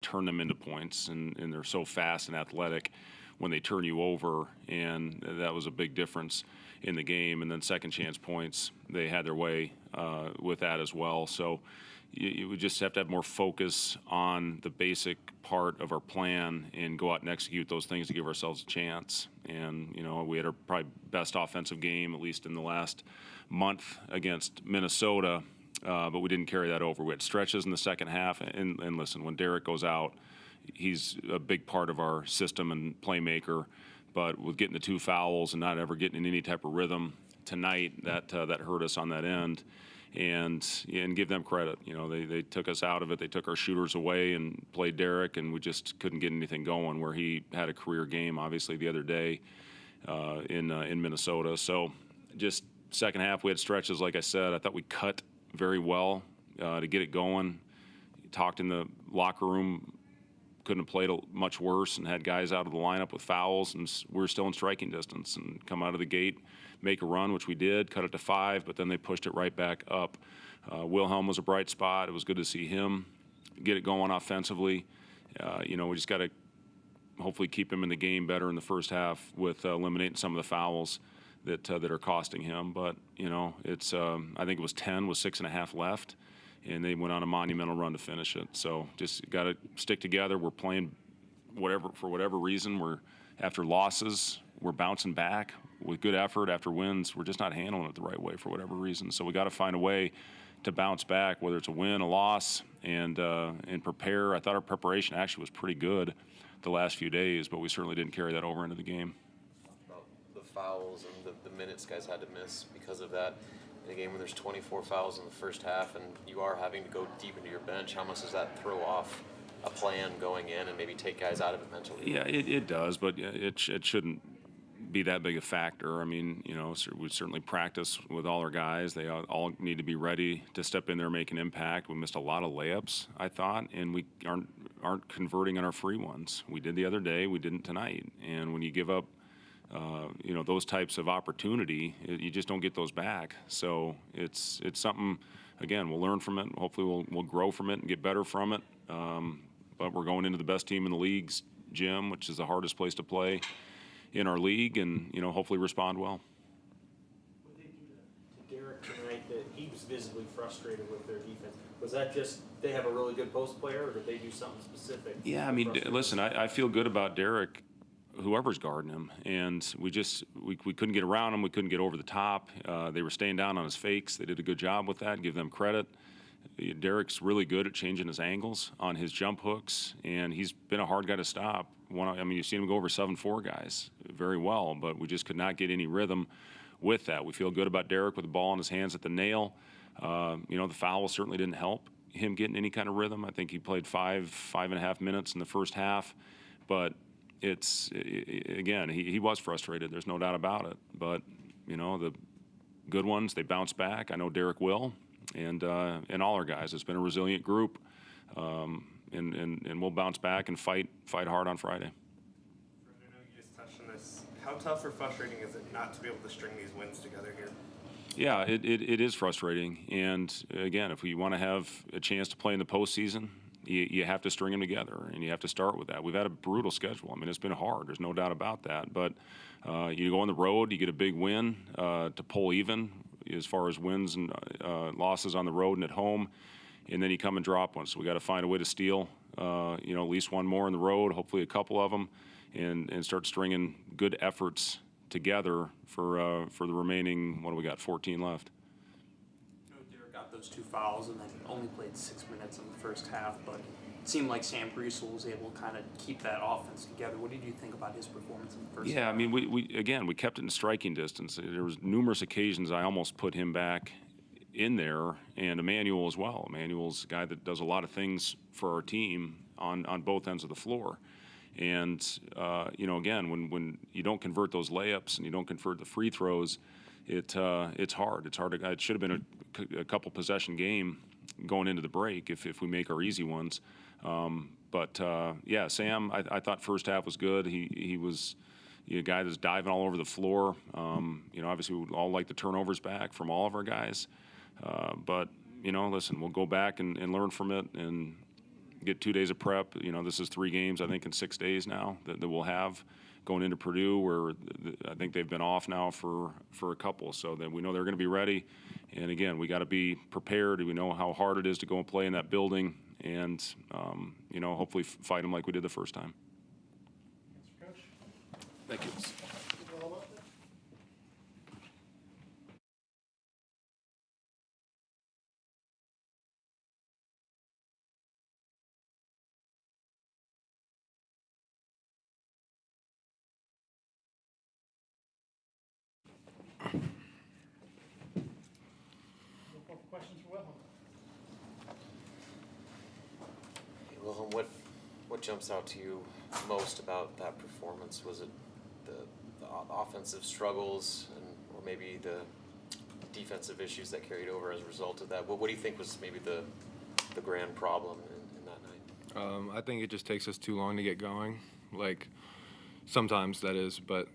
turn them into points, and they're so fast and athletic when they turn you over, and that was a big difference in the game. And then second chance points, they had their way with that as well. So you would just have to have more focus on the basic part of our plan and go out and execute those things to give ourselves a chance. And, we had our probably best offensive game, at least in the last month, against Minnesota, but we didn't carry that over. We had stretches in the second half. And listen, when Derek goes out, he's a big part of our system and playmaker. But with getting the 2 fouls and not ever getting in any type of rhythm tonight, that hurt us on that end. And give them credit. They took us out of it. They took our shooters away and played Derek, and we just couldn't get anything going, where he had a career game, obviously, the other day in Minnesota. So just second half, we had stretches, like I said. I thought we cut very well to get it going. Talked in the locker room, couldn't have played much worse, and had guys out of the lineup with fouls, and we were still in striking distance, and come out of the gate, make a run, which we did, cut it to 5, but then they pushed it right back up. Wilhelm was a bright spot. It was good to see him get it going offensively. We just got to hopefully keep him in the game better in the first half with eliminating some of the fouls that are costing him. But, it's I think it was 10 with 6.5 left, and they went on a monumental run to finish it. So just got to stick together. We're playing for whatever reason. We're after losses, we're bouncing back with good effort. After wins, we're just not handling it the right way for whatever reason. So we got to find a way to bounce back, whether it's a win, a loss, and prepare. I thought our preparation actually was pretty good the last few days, but we certainly didn't carry that over into the game. About the fouls and the minutes guys had to miss because of that. In a game when there's 24 fouls in the first half and you are having to go deep into your bench, how much does that throw off a plan going in and maybe take guys out of it mentally? Yeah, it does, but it shouldn't be that big a factor. I mean, we certainly practice with all our guys. They all need to be ready to step in there and make an impact. We missed a lot of layups, I thought, and we aren't converting on our free ones. We did the other day, we didn't tonight. And when you give up those types of opportunity, you just don't get those back. So it's something, again, we'll learn from it. Hopefully we'll grow from it and get better from it. But we're going into the best team in the league's gym, which is the hardest place to play in our league, and hopefully respond well. What they do to Derek tonight, that he was visibly frustrated with their defense. Was that just they have a really good post player, or did they do something specific? Yeah, I mean, listen, I feel good about Derek, whoever's guarding him, and we couldn't get around him. We couldn't get over the top. They were staying down on his fakes. They did a good job with that. Give them credit. Derek's really good at changing his angles on his jump hooks, and he's been a hard guy to stop. You've seen him go over 7-4 guys very well, but we just could not get any rhythm with that. We feel good about Derek with the ball in his hands at the nail. The foul certainly didn't help him getting any kind of rhythm. I think he played 5.5 minutes in the first half, but again, he was frustrated. There's no doubt about it. But, the good ones, they bounce back. I know Derek will. And all our guys. It's been a resilient group, and we'll bounce back and fight hard on Friday. I know you just touched on this. How tough or frustrating is it not to be able to string these wins together here? Yeah, it is frustrating. And again, if we want to have a chance to play in the postseason, you have to string them together, and you have to start with that. We've had a brutal schedule. I mean, it's been hard. There's no doubt about that. But you go on the road, you get a big win to pull even as far as wins and losses on the road and at home, and then you come and drop one. So we got to find a way to steal, at least one more on the road, hopefully a couple of them, and start stringing good efforts together for the remaining, 14 left. Derek got those 2 fouls and then only played 6 minutes in the first half, but it seemed like Sam Breesel was able to kind of keep that offense together. What did you think about his performance in the first half? Yeah, I mean, we kept it in striking distance. There was numerous occasions I almost put him back in there, and Emmanuel as well. Emmanuel's a guy that does a lot of things for our team on both ends of the floor. And, again, when you don't convert those layups and you don't convert the free throws, it's hard. It's hard. It should have been a couple possession game going into the break if we make our easy ones. Sam, I thought first half was good. He was a guy that's diving all over the floor. Obviously we would all like the turnovers back from all of our guys. Listen, we'll go back and learn from it and get 2 days of prep. This is 3 games, I think, in 6 days now that we'll have going into Purdue, where I think they've been off now for a couple. So then we know they're going to be ready. And again, we got to be prepared. We know how hard it is to go and play in that building, and hopefully fight them like we did the first time. Coach. Thank you. Questions for Wilhelm? Hey, Wilhelm, what jumps out to you most about that performance? Was it the offensive struggles, or maybe the defensive issues that carried over as a result of that? What do you think was maybe the grand problem in that night? I think it just takes us too long to get going. Like, sometimes that is, but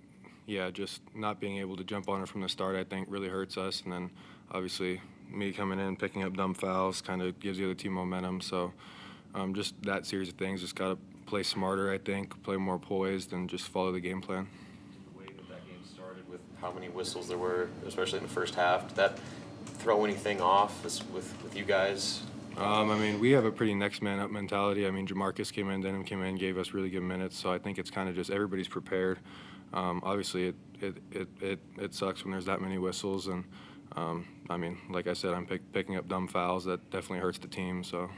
yeah, just not being able to jump on it from the start, I think, really hurts us. And then obviously me coming in, picking up dumb fouls kind of gives the other team momentum. So just that series of things, just got to play smarter, I think, play more poised, and just follow the game plan. The way that game started with how many whistles there were, especially in the first half, did that throw anything off with you guys? I mean, we have a pretty next man up mentality. I mean, Jamarcus came in, Denham came in, gave us really good minutes. So I think it's kind of just everybody's prepared. Obviously, it sucks when there's that many whistles, and I mean, like I said, I'm picking up dumb fouls. That definitely hurts the team. So.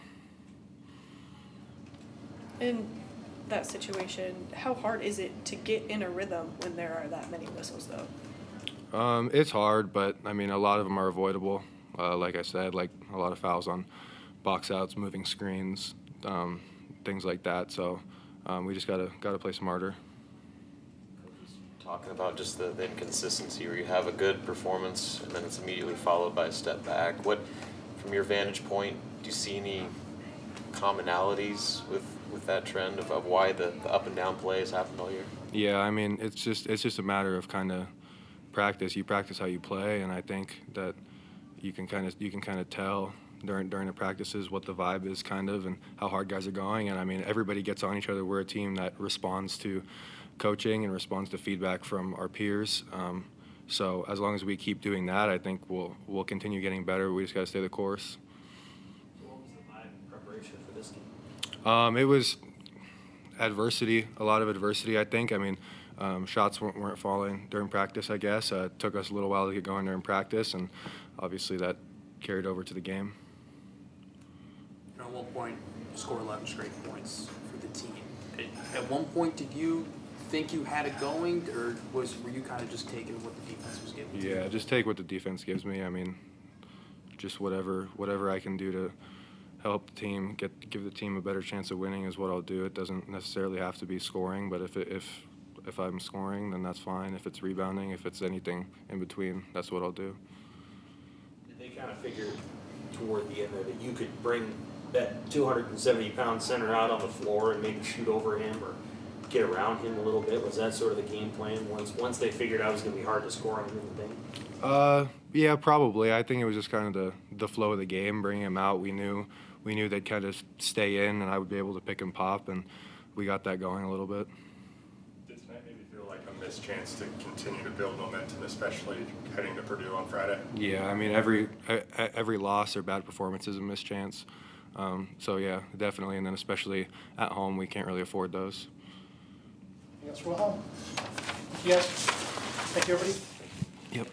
In that situation, how hard is it to get in a rhythm when there are that many whistles, though? It's hard, but I mean, a lot of them are avoidable. Like I said, like a lot of fouls on box outs, moving screens, things like that. So we just gotta play smarter. Talking about just the inconsistency where you have a good performance and then it's immediately followed by a step back. What, from your vantage point, do you see any commonalities with that trend of why the up and down plays happened all year? Yeah, I mean, it's just a matter of kind of practice. You practice how you play, and I think that you can kind of tell during the practices what the vibe is kind of and how hard guys are going. And I mean, everybody gets on each other. We're a team that responds to coaching and responds to feedback from our peers. So as long as we keep doing that, I think we'll continue getting better. We just got to stay the course. So what was the vibe in preparation for this game? It was adversity, a lot of adversity, I think. I mean, shots weren't falling during practice, I guess. It took us a little while to get going during practice, and obviously that carried over to the game. At one point, you scored 11 straight points for the team. At one point, did you think you had it going, or were you kind of just taking what the defense was giving you? Yeah, just take what the defense gives me. I mean, just whatever I can do to help the team, give the team a better chance of winning is what I'll do. It doesn't necessarily have to be scoring, but if I'm scoring, then that's fine. If it's rebounding, if it's anything in between, that's what I'll do. Did they kind of figure toward the end there that you could bring that 270-pound center out on the floor and maybe shoot over him or get around him a little bit? Was that sort of the game plan once they figured out it was going to be hard to score on him in the thing? Yeah, probably. I think it was just kind of the flow of the game, bringing him out. We knew they'd kind of stay in, and I would be able to pick and pop, and we got that going a little bit. Did tonight maybe feel like a missed chance to continue to build momentum, especially heading to Purdue on Friday? Yeah, I mean, every loss or bad performance is a missed chance. So yeah, definitely, and then especially at home, we can't really afford those. Yes, Wilhelm. Yes. Thank you, everybody. Yep.